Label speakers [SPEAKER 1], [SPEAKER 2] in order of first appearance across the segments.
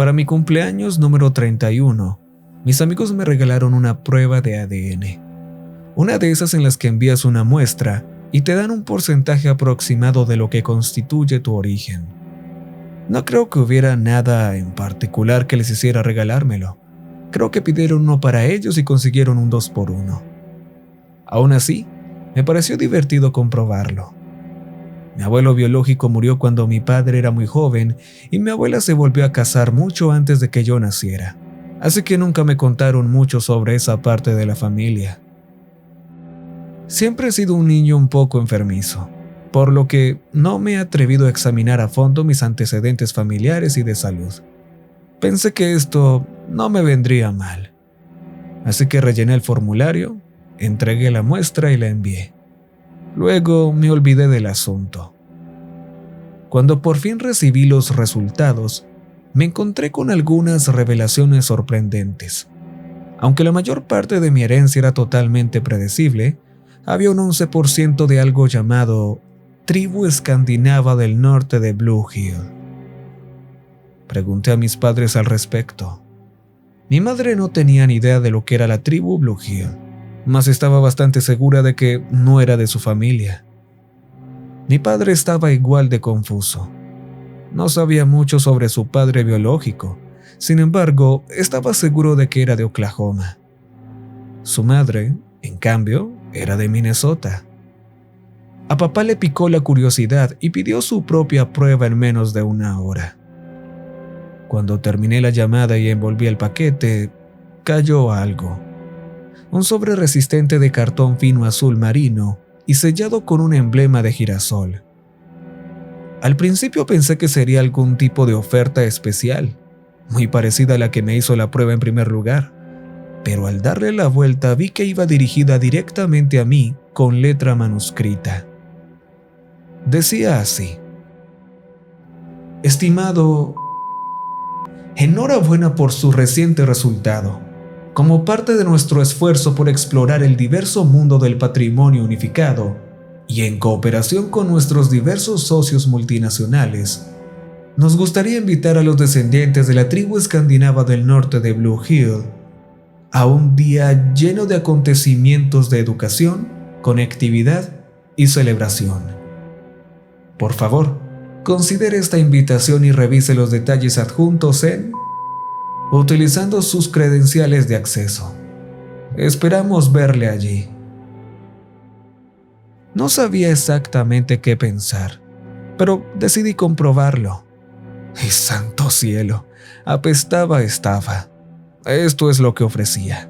[SPEAKER 1] Para mi cumpleaños número 31, mis amigos me regalaron una prueba de ADN. Una de esas en las que envías una muestra y te dan un porcentaje aproximado de lo que constituye tu origen. No creo que hubiera nada en particular que les hiciera regalármelo. Creo que pidieron uno para ellos y consiguieron un 2x1. Aún así, me pareció divertido comprobarlo. Mi abuelo biológico murió cuando mi padre era muy joven y mi abuela se volvió a casar mucho antes de que yo naciera, así que nunca me contaron mucho sobre esa parte de la familia. Siempre he sido un niño un poco enfermizo, por lo que no me he atrevido a examinar a fondo mis antecedentes familiares y de salud. Pensé que esto no me vendría mal, así que rellené el formulario, entregué la muestra y la envié. Luego me olvidé del asunto. Cuando por fin recibí los resultados, me encontré con algunas revelaciones sorprendentes. Aunque la mayor parte de mi herencia era totalmente predecible, había un 11% de algo llamado tribu escandinava del norte de Blue Hill. Pregunté a mis padres al respecto. Mi madre no tenía ni idea de lo que era la tribu Blue Hill, mas estaba bastante segura de que no era de su familia. Mi padre estaba igual de confuso. No sabía mucho sobre su padre biológico, sin embargo, estaba seguro de que era de Oklahoma. Su madre, en cambio, era de Minnesota. A papá le picó la curiosidad y pidió su propia prueba en menos de una hora. Cuando terminé la llamada y envolví el paquete, cayó algo. Un sobre resistente de cartón fino azul marino y sellado con un emblema de girasol. Al principio pensé que sería algún tipo de oferta especial, muy parecida a la que me hizo la prueba en primer lugar, pero al darle la vuelta vi que iba dirigida directamente a mí con letra manuscrita. Decía así: Estimado, enhorabuena por su reciente resultado. Como parte de nuestro esfuerzo por explorar el diverso mundo del patrimonio unificado y en cooperación con nuestros diversos socios multinacionales, nos gustaría invitar a los descendientes de la tribu escandinava del norte de Blue Hill a un día lleno de acontecimientos de educación, conectividad y celebración. Por favor, considere esta invitación y revise los detalles adjuntos utilizando sus credenciales de acceso. Esperamos verle allí. No sabía exactamente qué pensar, pero decidí comprobarlo. ¡Y santo cielo! Apestaba estaba. Esto es lo que ofrecía.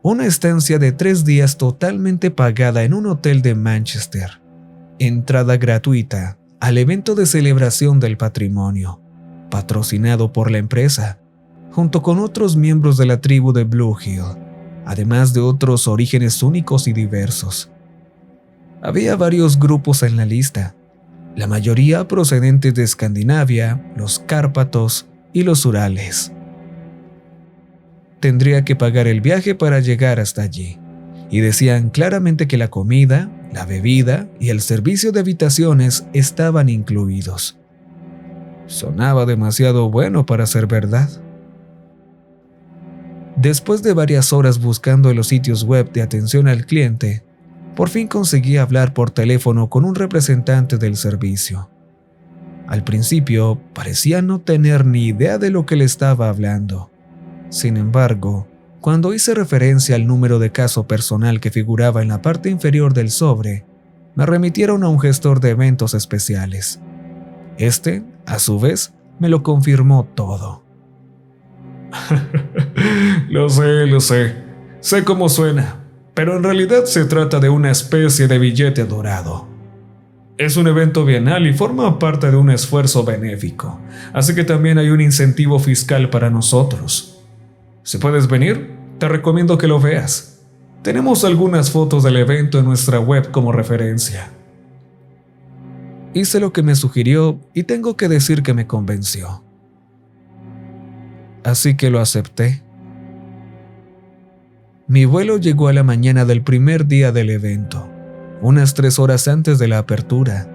[SPEAKER 1] Una estancia de 3 días totalmente pagada en un hotel de Manchester. Entrada gratuita al evento de celebración del patrimonio, patrocinado por la empresa, junto con otros miembros de la tribu de Blue Hill, además de otros orígenes únicos y diversos. Había varios grupos en la lista, la mayoría procedentes de Escandinavia, los Cárpatos y los Urales. Tendría que pagar el viaje para llegar hasta allí, y decían claramente que la comida, la bebida y el servicio de habitaciones estaban incluidos. Sonaba demasiado bueno para ser verdad. Después de varias horas buscando en los sitios web de atención al cliente, por fin conseguí hablar por teléfono con un representante del servicio. Al principio parecía no tener ni idea de lo que le estaba hablando. Sin embargo, cuando hice referencia al número de caso personal que figuraba en la parte inferior del sobre, me remitieron a un gestor de eventos especiales. Este, a su vez, me lo confirmó todo.
[SPEAKER 2] Lo sé. Sé cómo suena, pero en realidad se trata de una especie de billete dorado. Es un evento bienal y forma parte de un esfuerzo benéfico, así que también hay un incentivo fiscal para nosotros. Si puedes venir, te recomiendo que lo veas. Tenemos algunas fotos del evento en nuestra web como referencia.
[SPEAKER 1] Hice lo que me sugirió y tengo que decir que me convenció. Así que lo acepté. Mi vuelo llegó a la mañana del primer día del evento, unas 3 horas antes de la apertura.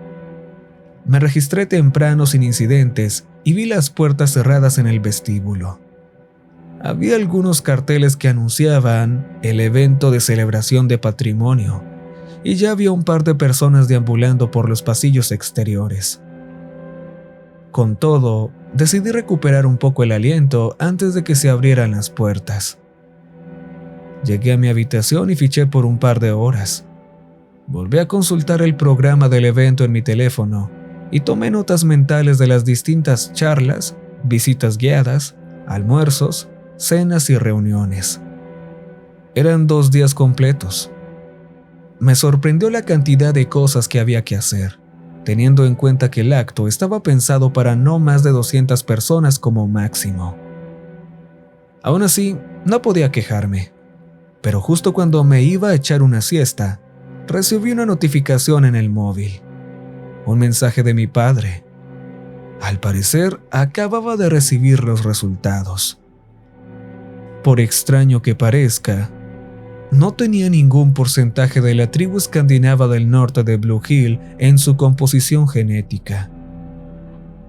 [SPEAKER 1] Me registré temprano sin incidentes y vi las puertas cerradas en el vestíbulo. Había algunos carteles que anunciaban el evento de celebración de patrimonio, y ya había un par de personas deambulando por los pasillos exteriores. Con todo, decidí recuperar un poco el aliento antes de que se abrieran las puertas. Llegué a mi habitación y fiché por un par de horas. Volví a consultar el programa del evento en mi teléfono y tomé notas mentales de las distintas charlas, visitas guiadas, almuerzos, cenas y reuniones. Eran 2 días completos. Me sorprendió la cantidad de cosas que había que hacer, teniendo en cuenta que el acto estaba pensado para no más de 200 personas como máximo. Aún así, no podía quejarme, pero justo cuando me iba a echar una siesta, recibí una notificación en el móvil. Un mensaje de mi padre. Al parecer, acababa de recibir los resultados. Por extraño que parezca, no tenía ningún porcentaje de la tribu escandinava del norte de Blue Hill en su composición genética.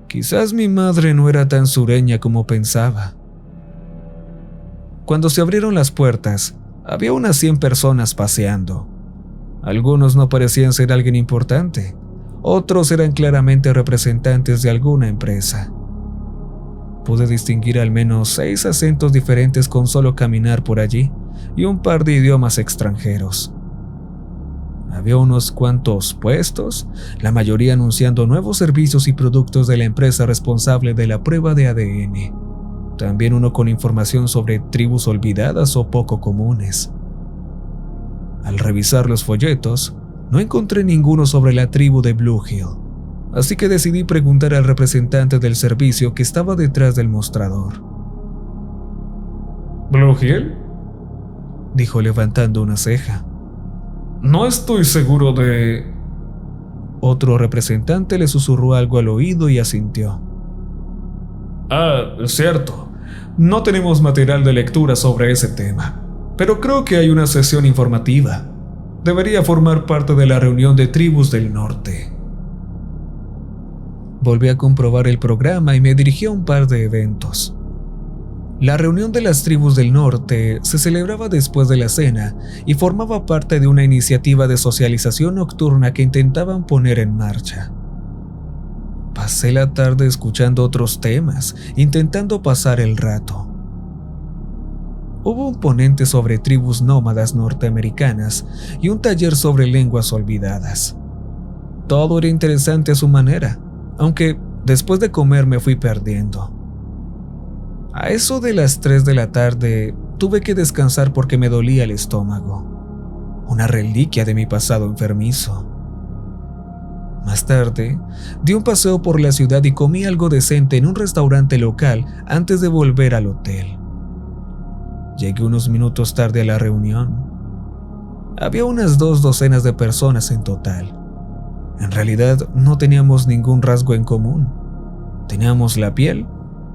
[SPEAKER 1] Quizás mi madre no era tan sureña como pensaba. Cuando se abrieron las puertas, había unas 100 personas paseando. Algunos no parecían ser alguien importante, otros eran claramente representantes de alguna empresa. Pude distinguir al menos 6 acentos diferentes con solo caminar por allí y un par de idiomas extranjeros. Había unos cuantos puestos, la mayoría anunciando nuevos servicios y productos de la empresa responsable de la prueba de ADN. También uno con información sobre tribus olvidadas o poco comunes. Al revisar los folletos, no encontré ninguno sobre la tribu de Blue Hill, así que decidí preguntar al representante del servicio que estaba detrás del mostrador.
[SPEAKER 2] ¿Blue Hill?,
[SPEAKER 1] dijo levantando una ceja.
[SPEAKER 2] No estoy seguro de...
[SPEAKER 1] Otro representante le susurró algo al oído y asintió.
[SPEAKER 2] Es cierto. No tenemos material de lectura sobre ese tema, pero creo que hay una sesión informativa. Debería formar parte de la reunión de tribus del norte.
[SPEAKER 1] Volví a comprobar el programa y me dirigí a un par de eventos. La reunión de las tribus del norte se celebraba después de la cena y formaba parte de una iniciativa de socialización nocturna que intentaban poner en marcha. Pasé la tarde escuchando otros temas, intentando pasar el rato. Hubo un ponente sobre tribus nómadas norteamericanas y un taller sobre lenguas olvidadas. Todo era interesante a su manera, aunque después de comer me fui perdiendo. A eso de las 3 de la tarde tuve que descansar porque me dolía el estómago, una reliquia de mi pasado enfermizo. Más tarde, di un paseo por la ciudad y comí algo decente en un restaurante local antes de volver al hotel. Llegué unos minutos tarde a la reunión. Había unas 2 docenas de personas en total. En realidad no teníamos ningún rasgo en común. Teníamos la piel,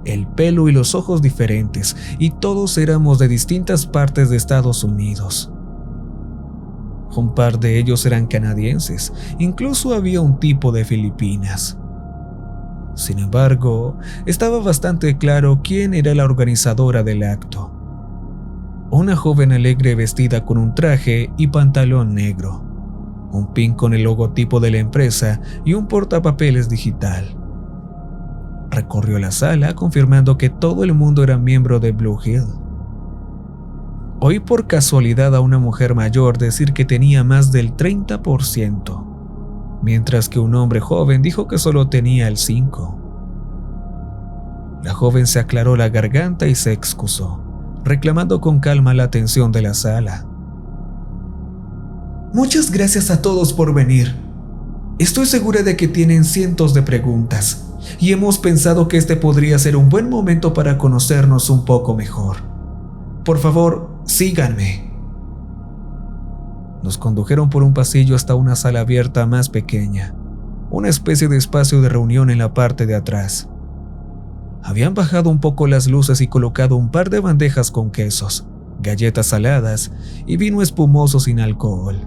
[SPEAKER 1] el pelo y los ojos diferentes, y todos éramos de distintas partes de Estados Unidos. Un par de ellos eran canadienses, incluso había un tipo de Filipinas. Sin embargo, estaba bastante claro quién era la organizadora del acto. Una joven alegre vestida con un traje y pantalón negro, un pin con el logotipo de la empresa y un portapapeles digital. Recorrió la sala confirmando que todo el mundo era miembro de Blue Hill. Oí por casualidad a una mujer mayor decir que tenía más del 30%, mientras que un hombre joven dijo que solo tenía el 5%. La joven se aclaró la garganta y se excusó, reclamando con calma la atención de la sala. Muchas gracias a todos por venir. Estoy segura de que tienen cientos de preguntas y hemos pensado que este podría ser un buen momento para conocernos un poco mejor. Por favor, síganme. Nos condujeron por un pasillo hasta una sala abierta más pequeña, una especie de espacio de reunión en la parte de atrás. Habían bajado un poco las luces y colocado un par de bandejas con quesos, galletas saladas y vino espumoso sin alcohol.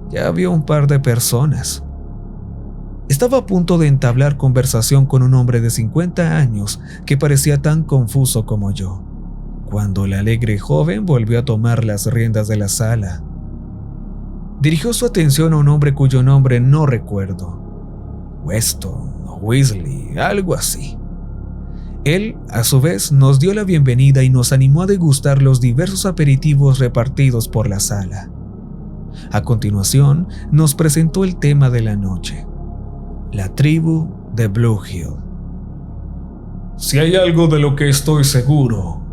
[SPEAKER 1] Ya había un par de personas. Estaba a punto de entablar conversación con un hombre de 50 años que parecía tan confuso como yo, cuando el alegre joven volvió a tomar las riendas de la sala. Dirigió su atención a un hombre cuyo nombre no recuerdo. Weston o Weasley, algo así. Él, a su vez, nos dio la bienvenida y nos animó a degustar los diversos aperitivos repartidos por la sala. A continuación, nos presentó el tema de la noche: la tribu de Blue Hill.
[SPEAKER 2] Si hay algo de lo que estoy seguro,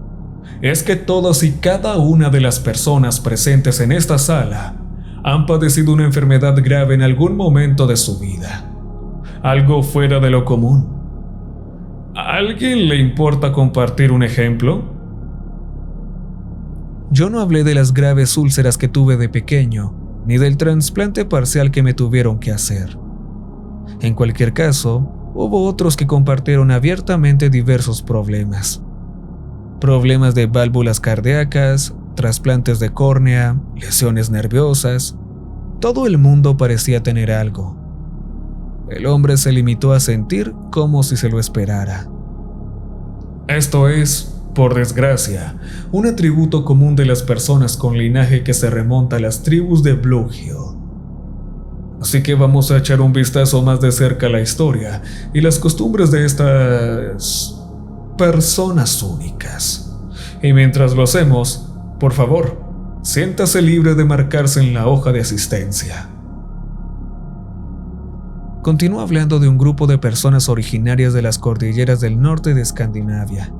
[SPEAKER 2] es que todas y cada una de las personas presentes en esta sala han padecido una enfermedad grave en algún momento de su vida. Algo fuera de lo común. ¿A alguien le importa compartir un ejemplo?
[SPEAKER 1] Yo no hablé de las graves úlceras que tuve de pequeño, ni del trasplante parcial que me tuvieron que hacer. En cualquier caso, hubo otros que compartieron abiertamente diversos problemas. Problemas de válvulas cardíacas, trasplantes de córnea, lesiones nerviosas. Todo el mundo parecía tener algo. El hombre se limitó a sentir como si se lo esperara.
[SPEAKER 2] Esto es, por desgracia, un atributo común de las personas con linaje que se remonta a las tribus de Blue Hill. Así que vamos a echar un vistazo más de cerca a la historia y las costumbres de estas personas únicas. Y mientras lo hacemos, por favor, siéntase libre de marcarse en la hoja de asistencia.
[SPEAKER 1] Continuó hablando de un grupo de personas originarias de las cordilleras del norte de Escandinavia.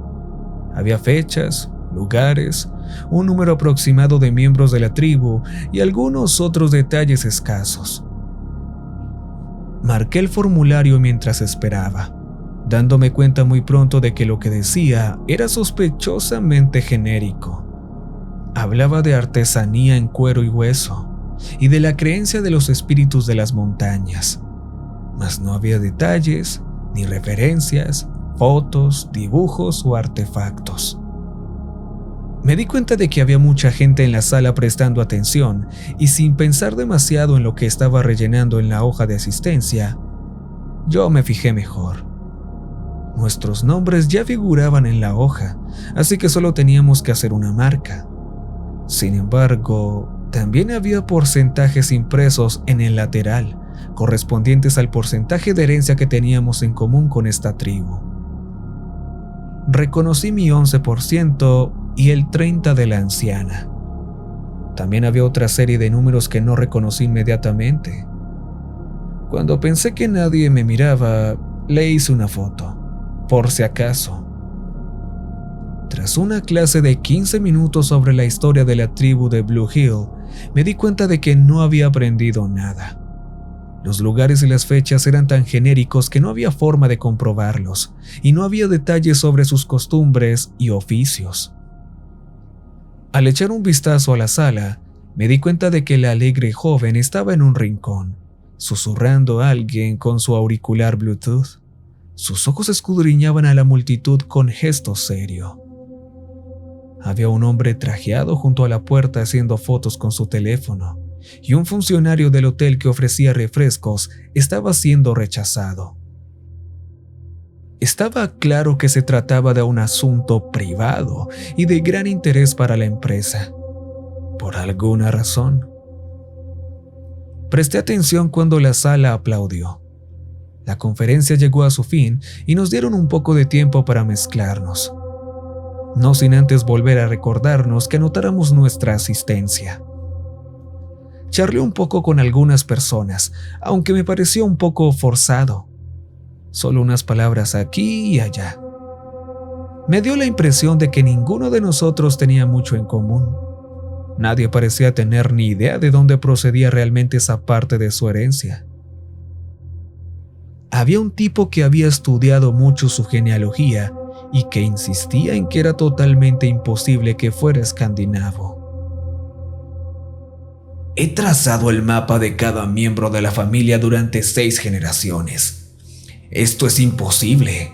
[SPEAKER 1] Había fechas, lugares, un número aproximado de miembros de la tribu y algunos otros detalles escasos. Marqué el formulario mientras esperaba, dándome cuenta muy pronto de que lo que decía era sospechosamente genérico. Hablaba de artesanía en cuero y hueso y de la creencia de los espíritus de las montañas, mas no había detalles, ni referencias, fotos, dibujos o artefactos. Me di cuenta de que había mucha gente en la sala prestando atención y sin pensar demasiado en lo que estaba rellenando en la hoja de asistencia, yo me fijé mejor. Nuestros nombres ya figuraban en la hoja, así que solo teníamos que hacer una marca. Sin embargo, también había porcentajes impresos en el lateral, correspondientes al porcentaje de herencia que teníamos en común con esta tribu. Reconocí mi 11% y el 30% de la anciana. También había otra serie de números que no reconocí inmediatamente. Cuando pensé que nadie me miraba, le hice una foto, por si acaso. Tras una clase de 15 minutos sobre la historia de la tribu de Blue Hill, me di cuenta de que no había aprendido nada. Los lugares y las fechas eran tan genéricos que no había forma de comprobarlos, y no había detalles sobre sus costumbres y oficios. Al echar un vistazo a la sala, me di cuenta de que el alegre joven estaba en un rincón, susurrando a alguien con su auricular Bluetooth. Sus ojos escudriñaban a la multitud con gesto serio. Había un hombre trajeado junto a la puerta haciendo fotos con su teléfono, y un funcionario del hotel que ofrecía refrescos estaba siendo rechazado. Estaba claro que se trataba de un asunto privado y de gran interés para la empresa, por alguna razón. Presté atención cuando la sala aplaudió. La conferencia llegó a su fin y nos dieron un poco de tiempo para mezclarnos, no sin antes volver a recordarnos que anotáramos nuestra asistencia. Charlé un poco con algunas personas, aunque me pareció un poco forzado. Solo unas palabras aquí y allá. Me dio la impresión de que ninguno de nosotros tenía mucho en común. Nadie parecía tener ni idea de dónde procedía realmente esa parte de su herencia. Había un tipo que había estudiado mucho su genealogía y que insistía en que era totalmente imposible que fuera escandinavo.
[SPEAKER 3] He trazado el mapa de cada miembro de la familia durante 6 generaciones. Esto es imposible.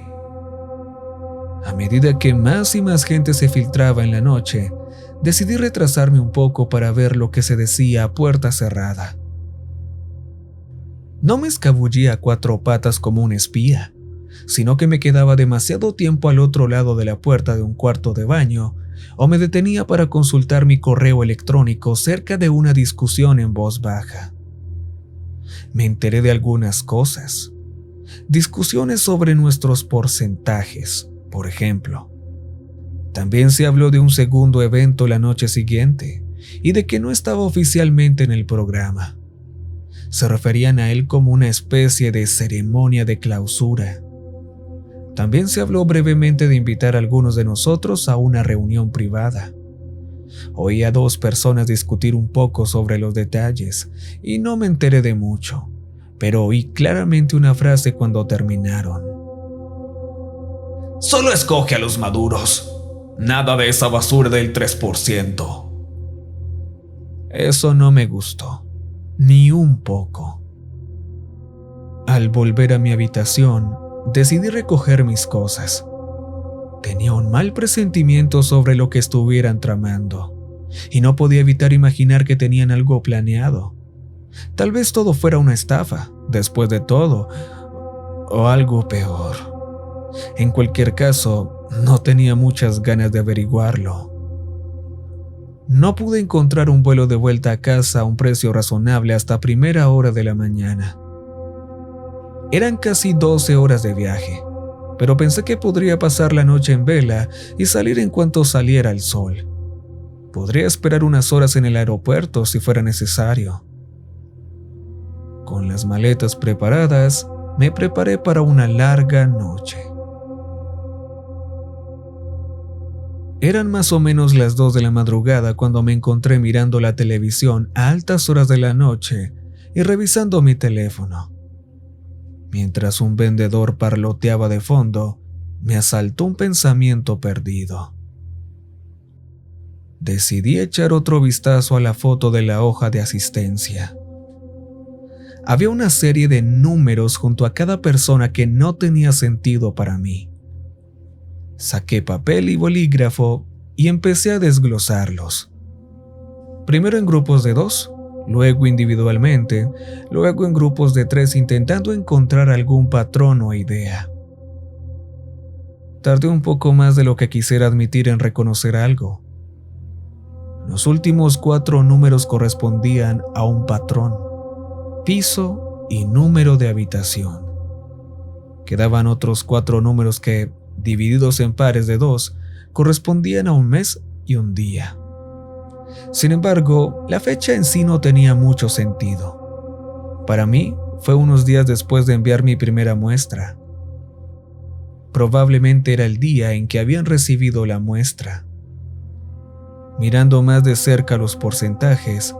[SPEAKER 1] A medida que más y más gente se filtraba en la noche, decidí retrasarme un poco para ver lo que se decía a puerta cerrada. No me escabullía a 4 patas como un espía, sino que me quedaba demasiado tiempo al otro lado de la puerta de un cuarto de baño o me detenía para consultar mi correo electrónico cerca de una discusión en voz baja. Me enteré de algunas cosas. Discusiones sobre nuestros porcentajes, por ejemplo. También se habló de un segundo evento la noche siguiente y de que no estaba oficialmente en el programa. Se referían a él como una especie de ceremonia de clausura. También se habló brevemente de invitar a algunos de nosotros a una reunión privada. Oí a 2 personas discutir un poco sobre los detalles y no me enteré de mucho, pero oí claramente una frase cuando terminaron.
[SPEAKER 3] Solo escoge a los maduros. Nada de esa basura del 3%.
[SPEAKER 1] Eso no me gustó, ni un poco. Al volver a mi habitación, decidí recoger mis cosas. Tenía un mal presentimiento sobre lo que estuvieran tramando, y no podía evitar imaginar que tenían algo planeado. Tal vez todo fuera una estafa, después de todo, o algo peor. En cualquier caso, no tenía muchas ganas de averiguarlo. No pude encontrar un vuelo de vuelta a casa a un precio razonable hasta primera hora de la mañana. Eran casi 12 horas de viaje, pero pensé que podría pasar la noche en vela y salir en cuanto saliera el sol. Podría esperar unas horas en el aeropuerto si fuera necesario. Con las maletas preparadas, me preparé para una larga noche. Eran más o menos las 2 de la madrugada cuando me encontré mirando la televisión a altas horas de la noche y revisando mi teléfono. Mientras un vendedor parloteaba de fondo, me asaltó un pensamiento perdido. Decidí echar otro vistazo a la foto de la hoja de asistencia. Había una serie de números junto a cada persona que no tenía sentido para mí. Saqué papel y bolígrafo y empecé a desglosarlos. Primero en grupos de 2, luego individualmente, luego en grupos de 3 intentando encontrar algún patrón o idea. Tardé un poco más de lo que quisiera admitir en reconocer algo. Los últimos 4 números correspondían a un patrón: piso y número de habitación. Quedaban otros 4 números que, divididos en pares de 2, correspondían a un mes y un día. Sin embargo, la fecha en sí no tenía mucho sentido. Para mí, fue unos días después de enviar mi primera muestra. Probablemente era el día en que habían recibido la muestra. Mirando más de cerca los porcentajes,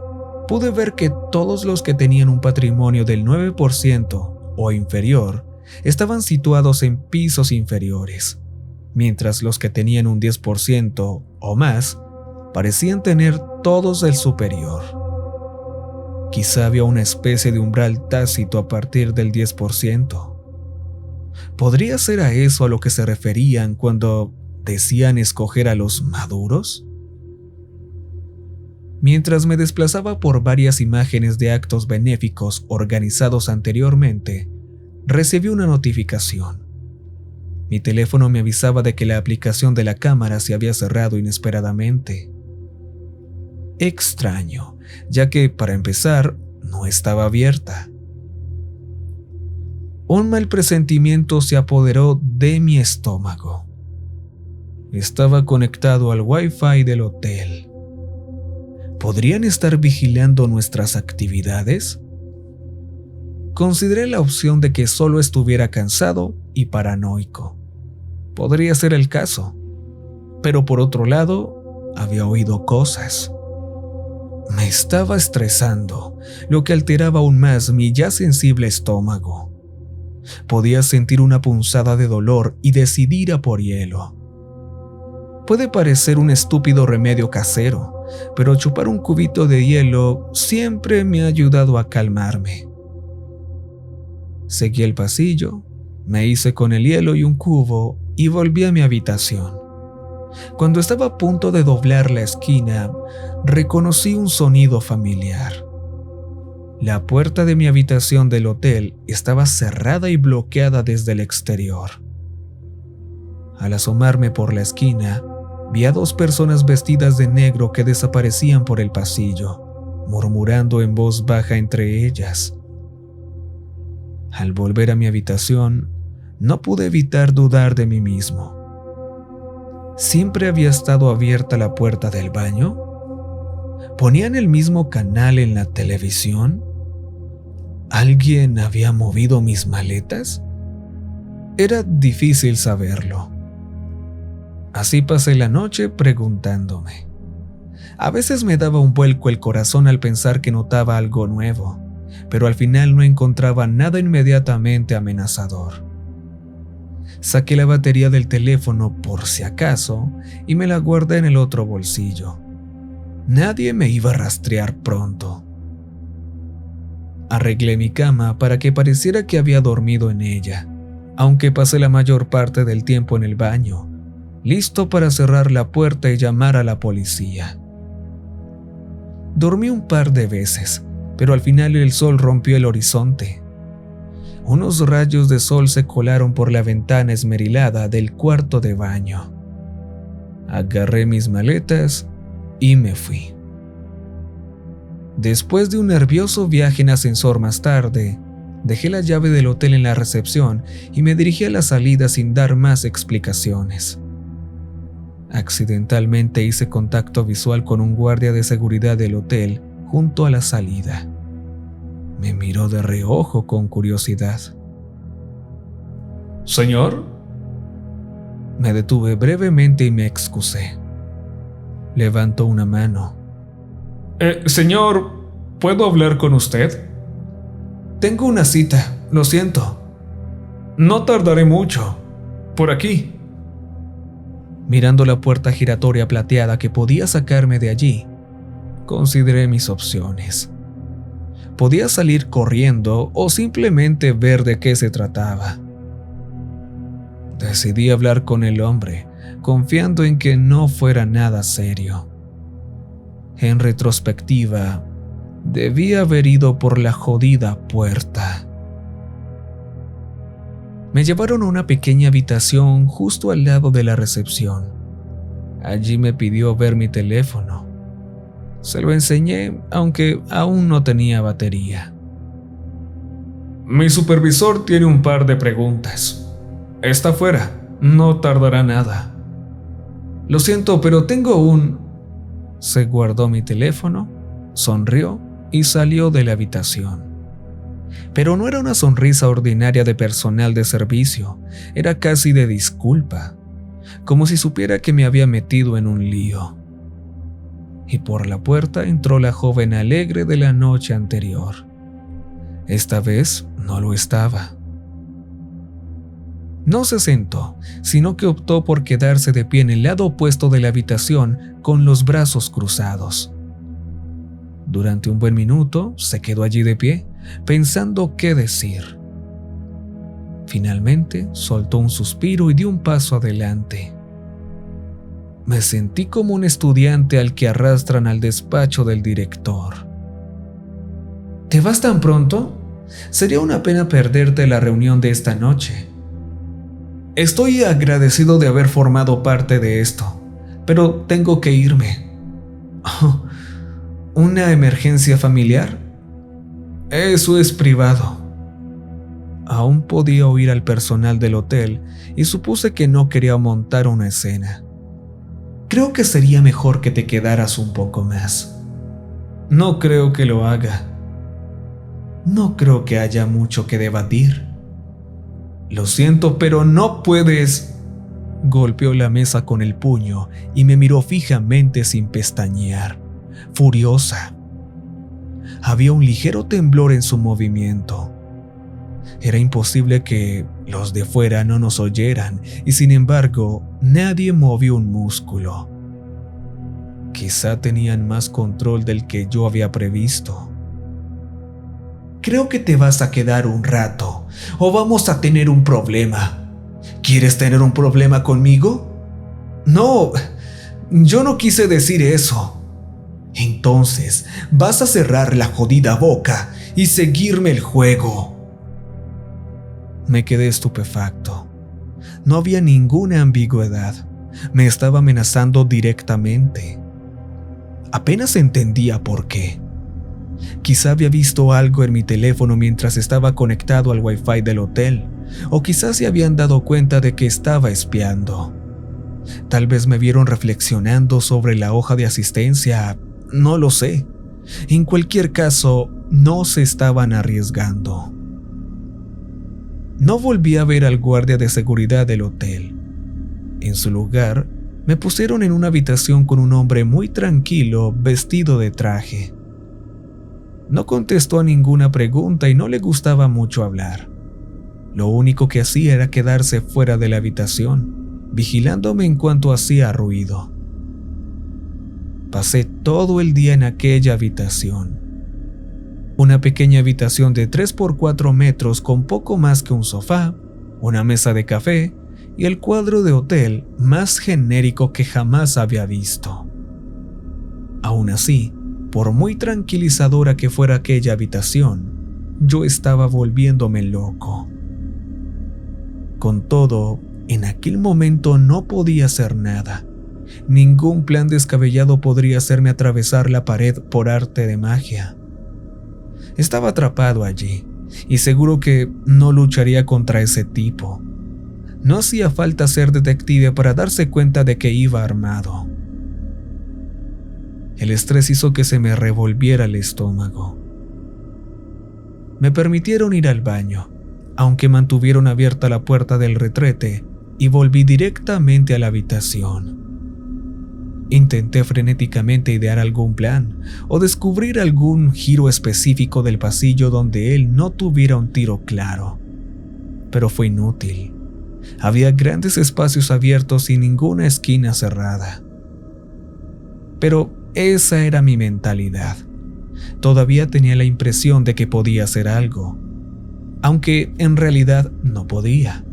[SPEAKER 1] pude ver que todos los que tenían un patrimonio del 9% o inferior estaban situados en pisos inferiores, mientras los que tenían un 10% o más parecían tener todos el superior. Quizá había una especie de umbral tácito a partir del 10%. ¿Podría ser a eso a lo que se referían cuando decían escoger a los maduros? Mientras me desplazaba por varias imágenes de actos benéficos organizados anteriormente, recibí una notificación. Mi teléfono me avisaba de que la aplicación de la cámara se había cerrado inesperadamente. Extraño, ya que, para empezar, no estaba abierta. Un mal presentimiento se apoderó de mi estómago. Estaba conectado al Wi-Fi del hotel. ¿Podrían estar vigilando nuestras actividades? Consideré la opción de que solo estuviera cansado y paranoico. Podría ser el caso, pero por otro lado, había oído cosas. Me estaba estresando, lo que alteraba aún más mi ya sensible estómago. Podía sentir una punzada de dolor y decidí ir a por hielo. Puede parecer un estúpido remedio casero, pero chupar un cubito de hielo siempre me ha ayudado a calmarme. Seguí el pasillo, me hice con el hielo y un cubo y volví a mi habitación. Cuando estaba a punto de doblar la esquina, reconocí un sonido familiar. La puerta de mi habitación del hotel estaba cerrada y bloqueada desde el exterior. Al asomarme por la esquina, vi a 2 personas vestidas de negro que desaparecían por el pasillo, murmurando en voz baja entre ellas. Al volver a mi habitación, no pude evitar dudar de mí mismo. ¿Siempre había estado abierta la puerta del baño? ¿Ponían el mismo canal en la televisión? ¿Alguien había movido mis maletas? Era difícil saberlo. Así pasé la noche preguntándome. A veces me daba un vuelco el corazón al pensar que notaba algo nuevo, pero al final no encontraba nada inmediatamente amenazador. Saqué la batería del teléfono por si acaso y me la guardé en el otro bolsillo. Nadie me iba a rastrear pronto. Arreglé mi cama para que pareciera que había dormido en ella, aunque pasé la mayor parte del tiempo en el baño, listo para cerrar la puerta y llamar a la policía. Dormí un par de veces, pero al final el sol rompió el horizonte. Unos rayos de sol se colaron por la ventana esmerilada del cuarto de baño. Agarré mis maletas y me fui. Después de un nervioso viaje en ascensor más tarde, dejé la llave del hotel en la recepción y me dirigí a la salida sin dar más explicaciones. Accidentalmente hice contacto visual con un guardia de seguridad del hotel junto a la salida. Me miró de reojo con curiosidad.
[SPEAKER 2] ¿Señor?
[SPEAKER 1] Me detuve brevemente y me excusé. Levantó una mano.
[SPEAKER 2] Señor, ¿puedo hablar con usted?
[SPEAKER 1] Tengo una cita, lo siento.
[SPEAKER 2] No tardaré mucho. Por aquí.
[SPEAKER 1] Mirando la puerta giratoria plateada que podía sacarme de allí, consideré mis opciones. Podía salir corriendo o simplemente ver de qué se trataba. Decidí hablar con el hombre, confiando en que no fuera nada serio. En retrospectiva, debí haber ido por la jodida puerta. Me llevaron a una pequeña habitación justo al lado de la recepción. Allí me pidió ver mi teléfono. Se lo enseñé, aunque aún no tenía batería.
[SPEAKER 2] Mi supervisor tiene un par de preguntas. Está fuera, no tardará nada.
[SPEAKER 1] Lo siento, pero tengo un... Se guardó mi teléfono, sonrió y salió de la habitación. Pero no era una sonrisa ordinaria de personal de servicio, era casi de disculpa, como si supiera que me había metido en un lío. Y por la puerta entró la joven alegre de la noche anterior. Esta vez no lo estaba. No se sentó, sino que optó por quedarse de pie en el lado opuesto de la habitación con los brazos cruzados. Durante un buen minuto se quedó allí de pie, pensando qué decir. Finalmente soltó un suspiro y dio un paso adelante. Me sentí como un estudiante al que arrastran al despacho del director. ¿Te vas tan pronto? Sería una pena perderte la reunión de esta noche. Estoy agradecido de haber formado parte de esto, pero tengo que irme. Oh, ¿una emergencia familiar? Eso es privado. Aún podía oír al personal del hotel y supuse que no quería montar una escena. Creo que sería mejor que te quedaras un poco más. No creo que lo haga. No creo que haya mucho que debatir. Lo siento, pero no puedes. Golpeó la mesa con el puño y me miró fijamente sin pestañear, furiosa. Había un ligero temblor en su movimiento. Era imposible que los de fuera no nos oyeran y sin embargo nadie movió un músculo. Quizá tenían más control del que yo había previsto. Creo que te vas a quedar un rato o vamos a tener un problema. ¿Quieres tener un problema conmigo? No, yo no quise decir eso. Entonces vas a cerrar la jodida boca
[SPEAKER 3] y seguirme el juego.
[SPEAKER 1] Me quedé estupefacto. No había ninguna ambigüedad. Me estaba amenazando directamente. Apenas entendía por qué. Quizá había visto algo en mi teléfono mientras estaba conectado al Wi-Fi del hotel, o quizás se habían dado cuenta de que estaba espiando. Tal vez me vieron reflexionando sobre la hoja de asistencia, no lo sé. En cualquier caso, no se estaban arriesgando. No volví a ver al guardia de seguridad del hotel. En su lugar, me pusieron en una habitación con un hombre muy tranquilo, vestido de traje. No contestó a ninguna pregunta y no le gustaba mucho hablar. Lo único que hacía era quedarse fuera de la habitación, vigilándome en cuanto hacía ruido. Pasé todo el día en aquella habitación. Una pequeña habitación de 3 por 4 metros con poco más que un sofá, una mesa de café y el cuadro de hotel más genérico que jamás había visto. Aún así, por muy tranquilizadora que fuera aquella habitación, yo estaba volviéndome loco. Con todo, en aquel momento no podía hacer nada. Ningún plan descabellado podría hacerme atravesar la pared por arte de magia. Estaba atrapado allí, y seguro que no lucharía contra ese tipo. No hacía falta ser detective para darse cuenta de que iba armado. El estrés hizo que se me revolviera el estómago. Me permitieron ir al baño, aunque mantuvieron abierta la puerta del retrete, y volví directamente a la habitación. Intenté frenéticamente idear algún plan o descubrir algún giro específico del pasillo donde él no tuviera un tiro claro, pero fue inútil. Había grandes espacios abiertos y ninguna esquina cerrada. Pero esa era mi mentalidad. Todavía tenía la impresión de que podía hacer algo, aunque en realidad no podía.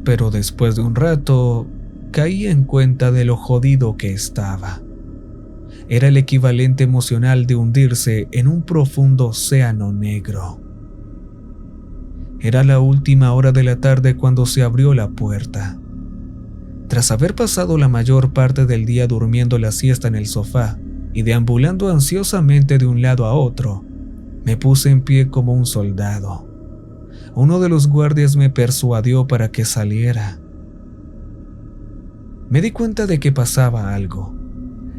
[SPEAKER 1] Pero después de un rato, caí en cuenta de lo jodido que estaba. Era el equivalente emocional de hundirse en un profundo océano negro. Era la última hora de la tarde cuando se abrió la puerta. Tras haber pasado la mayor parte del día durmiendo la siesta en el sofá y deambulando ansiosamente de un lado a otro, me puse en pie como un soldado. Uno de los guardias me persuadió para que saliera. Me di cuenta de que pasaba algo.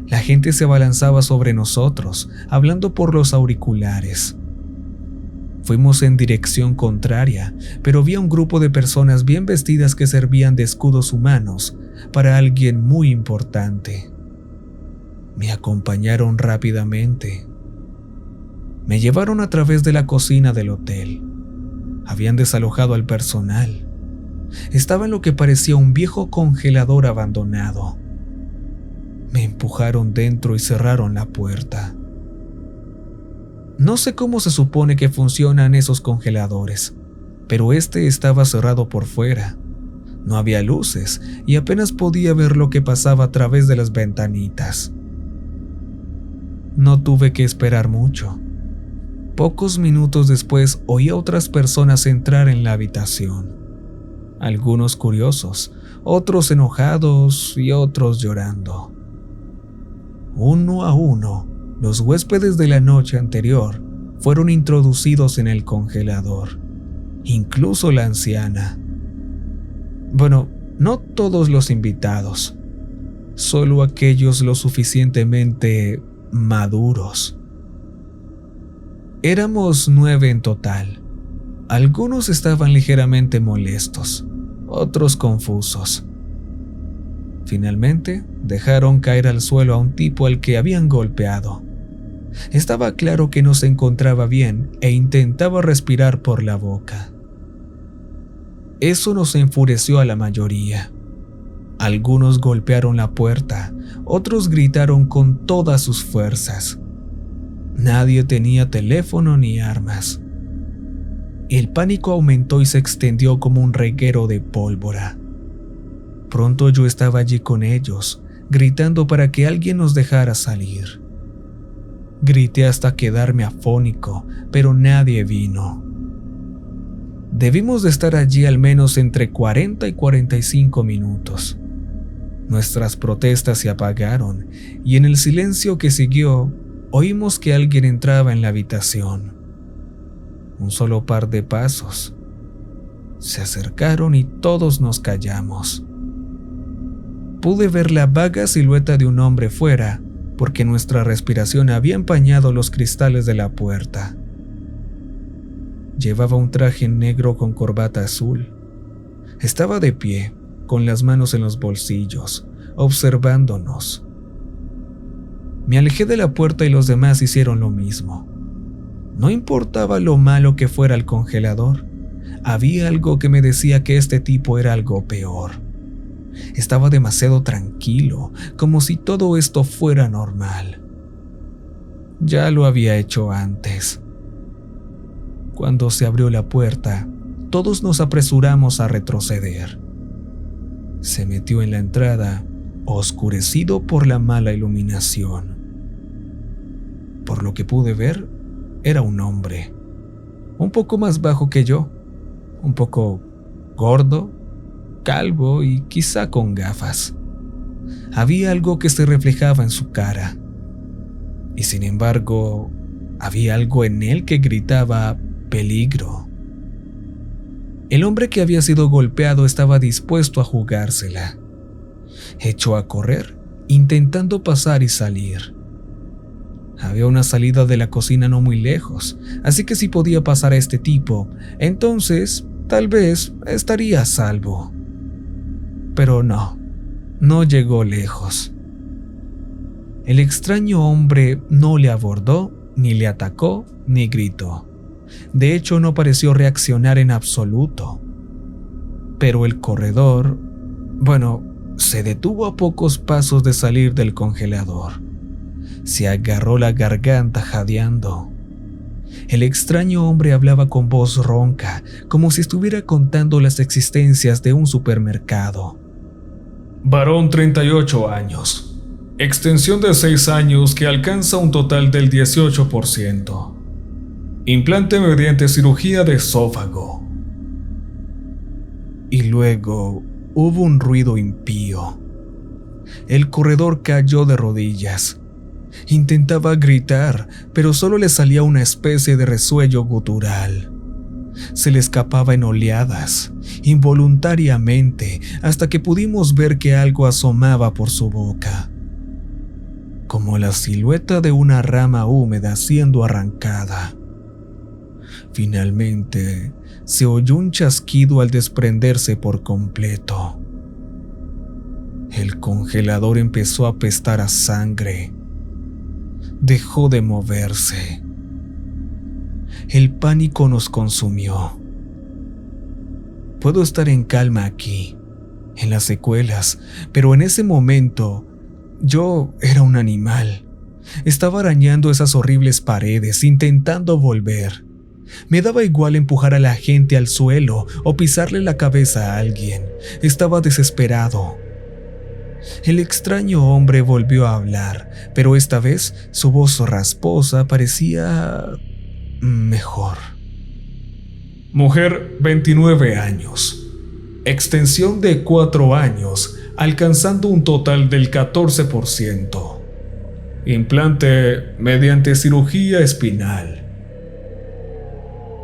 [SPEAKER 1] La gente se abalanzaba sobre nosotros, hablando por los auriculares. Fuimos en dirección contraria, pero vi a un grupo de personas bien vestidas que servían de escudos humanos para alguien muy importante. Me acompañaron rápidamente. Me llevaron a través de la cocina del hotel. Habían desalojado al personal. Estaba en lo que parecía un viejo congelador abandonado. Me empujaron dentro y cerraron la puerta. No sé cómo se supone que funcionan esos congeladores, pero este estaba cerrado por fuera. No había luces y apenas podía ver lo que pasaba a través de las ventanitas. No tuve que esperar mucho. Pocos minutos después oí a otras personas entrar en la habitación. Algunos curiosos, otros enojados y otros llorando. Uno a uno, los huéspedes de la noche anterior fueron introducidos en el congelador, incluso la anciana. Bueno, no todos los invitados, solo aquellos lo suficientemente maduros. Éramos 9 en total. Algunos estaban ligeramente molestos, otros confusos. Finalmente, dejaron caer al suelo a un tipo al que habían golpeado. Estaba claro que no se encontraba bien e intentaba respirar por la boca. Eso nos enfureció a la mayoría. Algunos golpearon la puerta, otros gritaron con todas sus fuerzas. Nadie tenía teléfono ni armas. El pánico aumentó y se extendió como un reguero de pólvora. Pronto yo estaba allí con ellos, gritando para que alguien nos dejara salir. Grité hasta quedarme afónico, pero nadie vino. Debimos de estar allí al menos entre 40 y 45 minutos. Nuestras protestas se apagaron y en el silencio que siguió, oímos que alguien entraba en la habitación. Un solo par de pasos. Se acercaron y todos nos callamos. Pude ver la vaga silueta de un hombre fuera, porque nuestra respiración había empañado los cristales de la puerta. Llevaba un traje negro con corbata azul. Estaba de pie, con las manos en los bolsillos, observándonos. Me alejé de la puerta y los demás hicieron lo mismo. No importaba lo malo que fuera el congelador, había algo que me decía que este tipo era algo peor. Estaba demasiado tranquilo, como si todo esto fuera normal. Ya lo había hecho antes. Cuando se abrió la puerta, todos nos apresuramos a retroceder. Se metió en la entrada, oscurecido por la mala iluminación. Por lo que pude ver, era un hombre, un poco más bajo que yo, un poco gordo, calvo y quizá con gafas. Había algo que se reflejaba en su cara. Y sin embargo, había algo en él que gritaba peligro. El hombre que había sido golpeado estaba dispuesto a jugársela. Echó a correr, intentando pasar y salir. Había una salida de la cocina no muy lejos, así que si podía pasar a este tipo, entonces tal vez estaría a salvo. Pero no llegó lejos. El extraño hombre no le abordó, ni le atacó, ni gritó. De hecho, no pareció reaccionar en absoluto. Pero el corredor, se detuvo a pocos pasos de salir del congelador. Se agarró la garganta jadeando. El extraño hombre hablaba con voz ronca, como si estuviera contando las existencias de un supermercado.
[SPEAKER 2] Varón 38 años. Extensión de 6 años que alcanza un total del 18%. Implante mediante cirugía de esófago.
[SPEAKER 1] Y luego hubo un ruido impío. El corredor cayó de rodillas. Intentaba gritar, pero solo le salía una especie de resuello gutural. Se le escapaba en oleadas, involuntariamente, hasta que pudimos ver que algo asomaba por su boca, como la silueta de una rama húmeda siendo arrancada. Finalmente, se oyó un chasquido al desprenderse por completo. El congelador empezó a apestar a sangre. Dejó de moverse. El pánico nos consumió. Puedo estar en calma aquí, en las secuelas, pero en ese momento yo era un animal. Estaba arañando esas horribles paredes, intentando volver. Me daba igual empujar a la gente al suelo o pisarle la cabeza a alguien. Estaba desesperado. El extraño hombre volvió a hablar, pero esta vez su voz rasposa parecía mejor.
[SPEAKER 2] Mujer 29 años. Extensión de 4 años, alcanzando un total del 14%. Implante mediante cirugía espinal.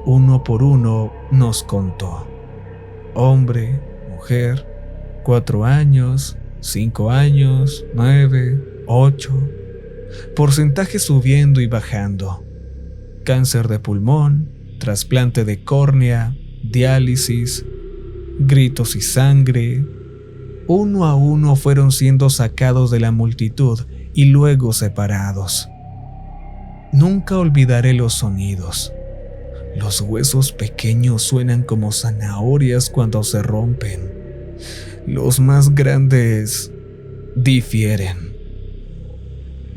[SPEAKER 1] Uno por uno nos contó. Hombre, mujer, 4 años, 5 años, 9, 8. Porcentaje subiendo y bajando. Cáncer de pulmón, trasplante de córnea, diálisis, gritos y sangre. Uno a uno fueron siendo sacados de la multitud y luego separados. Nunca olvidaré los sonidos. Los huesos pequeños suenan como zanahorias cuando se rompen. Los más grandes difieren.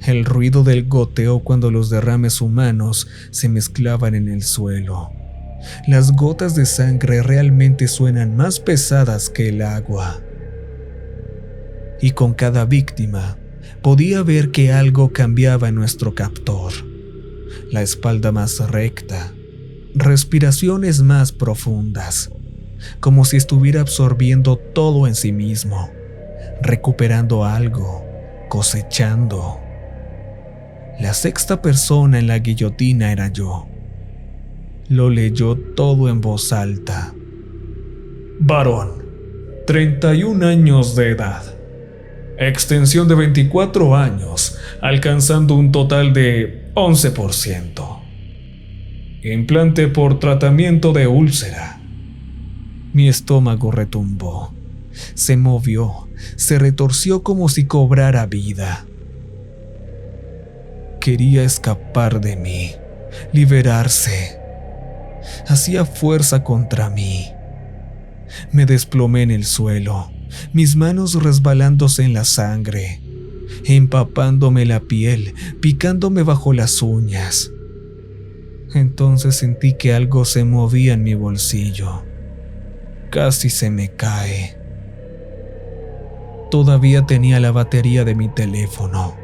[SPEAKER 1] El ruido del goteo cuando los derrames humanos se mezclaban en el suelo. Las gotas de sangre realmente suenan más pesadas que el agua. Y con cada víctima podía ver que algo cambiaba en nuestro captor. la espalda más recta, respiraciones más profundas, como si estuviera absorbiendo todo en sí mismo, recuperando algo, cosechando. La sexta persona en la guillotina era yo. Lo leyó todo en voz alta.
[SPEAKER 2] Varón, 31 años de edad. Extensión de 24 años, alcanzando un total de 11%. Implante por tratamiento de úlcera.
[SPEAKER 1] Mi estómago retumbó, se movió, se retorció como si cobrara vida. Quería escapar de mí, liberarse. Hacía fuerza contra mí. Me desplomé en el suelo, mis manos resbalándose en la sangre, empapándome la piel, picándome bajo las uñas. Entonces sentí que algo se movía en mi bolsillo. Casi se me cae. Todavía tenía la batería de mi teléfono.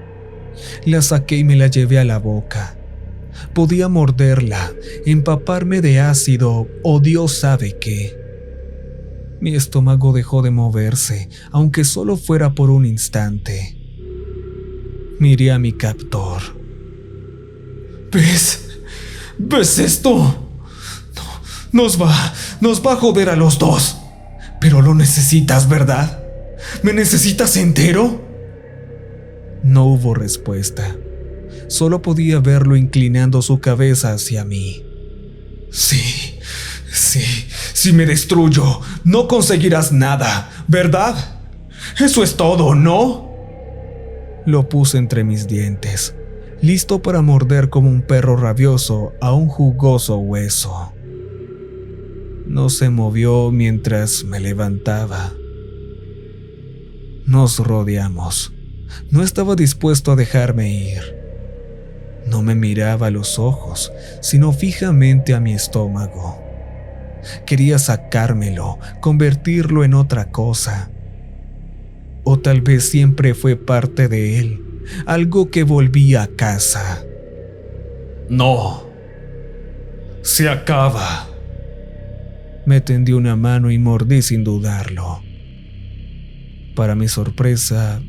[SPEAKER 1] La saqué y me la llevé a la boca. Podía morderla, empaparme de ácido o Dios sabe qué. Mi estómago dejó de moverse, aunque solo fuera por un instante. Miré a mi captor.
[SPEAKER 2] ¿Ves esto? Nos va a joder a los dos. Pero lo necesitas, ¿verdad? ¿Me necesitas entero?
[SPEAKER 1] No hubo respuesta. Solo podía verlo inclinando su cabeza hacia mí.
[SPEAKER 2] Sí, si me destruyo, no conseguirás nada, ¿verdad? Eso es todo, ¿no?
[SPEAKER 1] Lo puse entre mis dientes, listo para morder como un perro rabioso a un jugoso hueso. No se movió mientras me levantaba. Nos rodeamos. No estaba dispuesto a dejarme ir. No me miraba a los ojos, sino fijamente a mi estómago. Quería sacármelo, convertirlo en otra cosa. O tal vez siempre fue parte de él, algo que volvía a casa.
[SPEAKER 2] No. Se acaba.
[SPEAKER 1] Me tendí una mano y mordí sin dudarlo. Para mi sorpresa,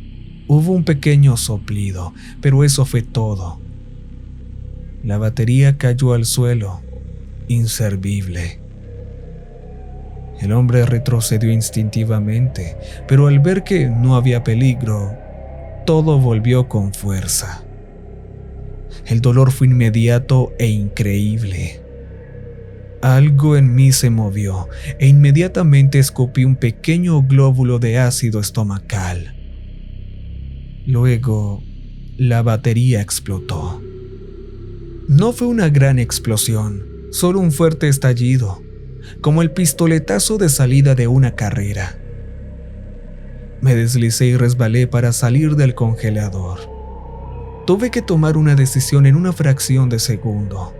[SPEAKER 1] hubo un pequeño soplido, pero eso fue todo. La batería cayó al suelo, inservible. El hombre retrocedió instintivamente, pero al ver que no había peligro, todo volvió con fuerza. El dolor fue inmediato e increíble. Algo en mí se movió e inmediatamente escupí un pequeño glóbulo de ácido estomacal. Luego, la batería explotó. No fue una gran explosión, solo un fuerte estallido, como el pistoletazo de salida de una carrera. Me deslicé y resbalé para salir del congelador. Tuve que tomar una decisión en una fracción de segundo.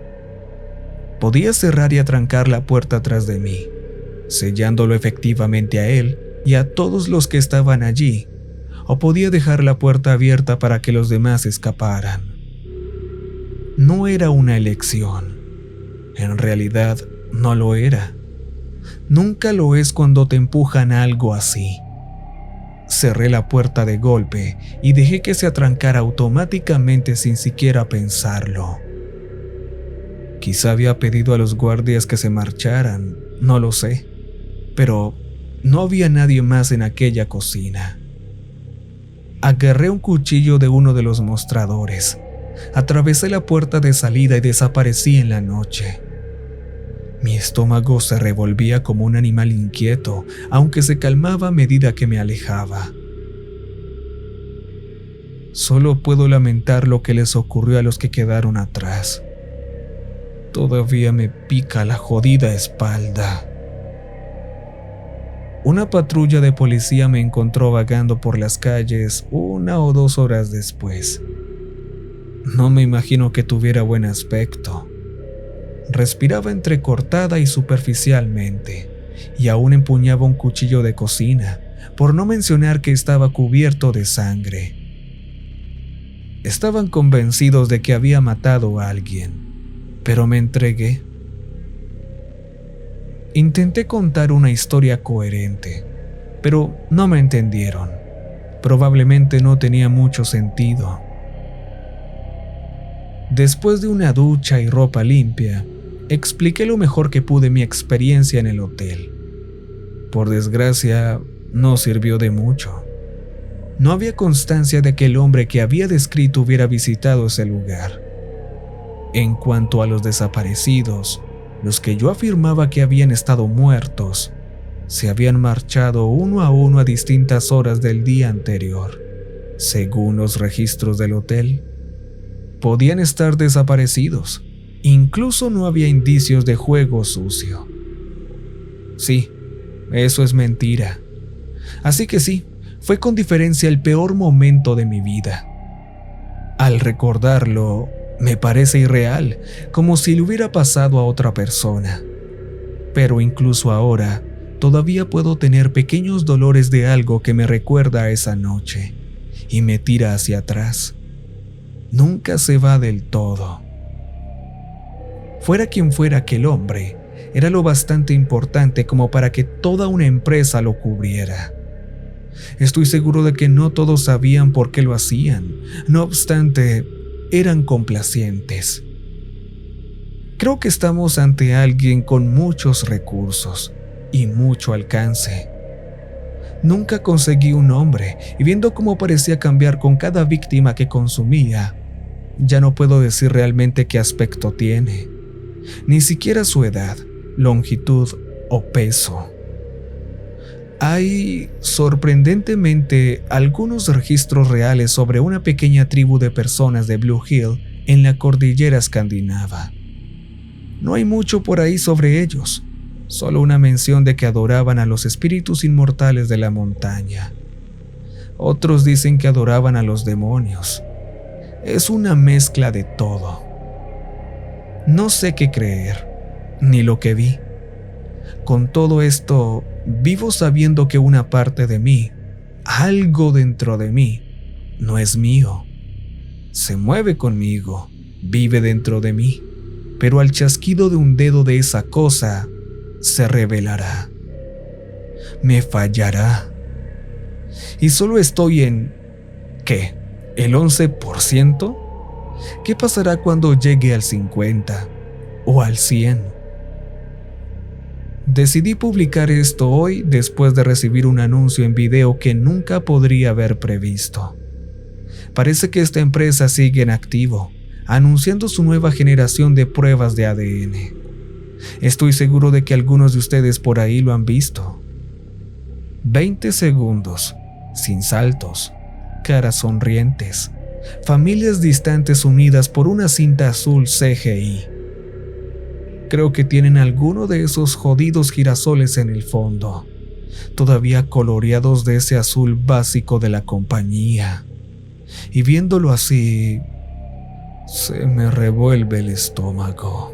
[SPEAKER 1] Podía cerrar y atrancar la puerta tras de mí, sellándolo efectivamente a él y a todos los que estaban allí, o podía dejar la puerta abierta para que los demás escaparan. No era una elección. En realidad, no lo era. Nunca lo es cuando te empujan a algo así. Cerré la puerta de golpe y dejé que se atrancara automáticamente sin siquiera pensarlo. Quizá había pedido a los guardias que se marcharan, no lo sé, pero no había nadie más en aquella cocina. Agarré un cuchillo de uno de los mostradores, atravesé la puerta de salida y desaparecí en la noche. Mi estómago se revolvía como un animal inquieto, aunque se calmaba a medida que me alejaba. Solo puedo lamentar lo que les ocurrió a los que quedaron atrás. Todavía me pica la jodida espalda. Una patrulla de policía me encontró vagando por las calles 1 o 2 horas después. No me imagino que tuviera buen aspecto. Respiraba entrecortada y superficialmente, y aún empuñaba un cuchillo de cocina, por no mencionar que estaba cubierto de sangre. Estaban convencidos de que había matado a alguien, pero me entregué. Intenté contar una historia coherente, pero no me entendieron. Probablemente no tenía mucho sentido. Después de una ducha y ropa limpia, expliqué lo mejor que pude mi experiencia en el hotel. Por desgracia, no sirvió de mucho. No había constancia de que el hombre que había descrito hubiera visitado ese lugar. En cuanto a los desaparecidos, los que yo afirmaba que habían estado muertos, se habían marchado uno a uno a distintas horas del día anterior. Según los registros del hotel, podían estar desaparecidos. Incluso no había indicios de juego sucio. Sí, eso es mentira. Así que sí, fue con diferencia el peor momento de mi vida. Al recordarlo, me parece irreal, como si le hubiera pasado a otra persona. Pero incluso ahora, todavía puedo tener pequeños dolores de algo que me recuerda a esa noche y me tira hacia atrás. Nunca se va del todo. Fuera quien fuera aquel hombre, era lo bastante importante como para que toda una empresa lo cubriera. Estoy seguro de que no todos sabían por qué lo hacían. No obstante, eran complacientes. Creo que estamos ante alguien con muchos recursos y mucho alcance. Nunca conseguí un nombre, y viendo cómo parecía cambiar con cada víctima que consumía, ya no puedo decir realmente qué aspecto tiene, ni siquiera su edad, longitud o peso. Hay, sorprendentemente, algunos registros reales sobre una pequeña tribu de personas de Blue Hill en la cordillera escandinava. No hay mucho por ahí sobre ellos, solo una mención de que adoraban a los espíritus inmortales de la montaña. Otros dicen que adoraban a los demonios. Es una mezcla de todo. No sé qué creer, ni lo que vi. Con todo esto, vivo sabiendo que una parte de mí, algo dentro de mí, no es mío. Se mueve conmigo, vive dentro de mí, pero al chasquido de un dedo de esa cosa, se revelará. Me fallará. Y solo estoy en... ¿qué? ¿El 11%? ¿Qué pasará cuando llegue al 50% o al 100%? Decidí publicar esto hoy después de recibir un anuncio en video que nunca podría haber previsto. Parece que esta empresa sigue en activo, anunciando su nueva generación de pruebas de ADN. Estoy seguro de que algunos de ustedes por ahí lo han visto. 20 segundos, sin saltos, caras sonrientes, familias distantes unidas por una cinta azul CGI. Creo que tienen alguno de esos jodidos girasoles en el fondo, todavía coloreados de ese azul básico de la compañía. Y viéndolo así, se me revuelve el estómago.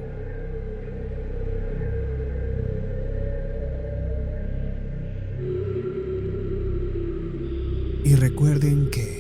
[SPEAKER 4] Y recuerden que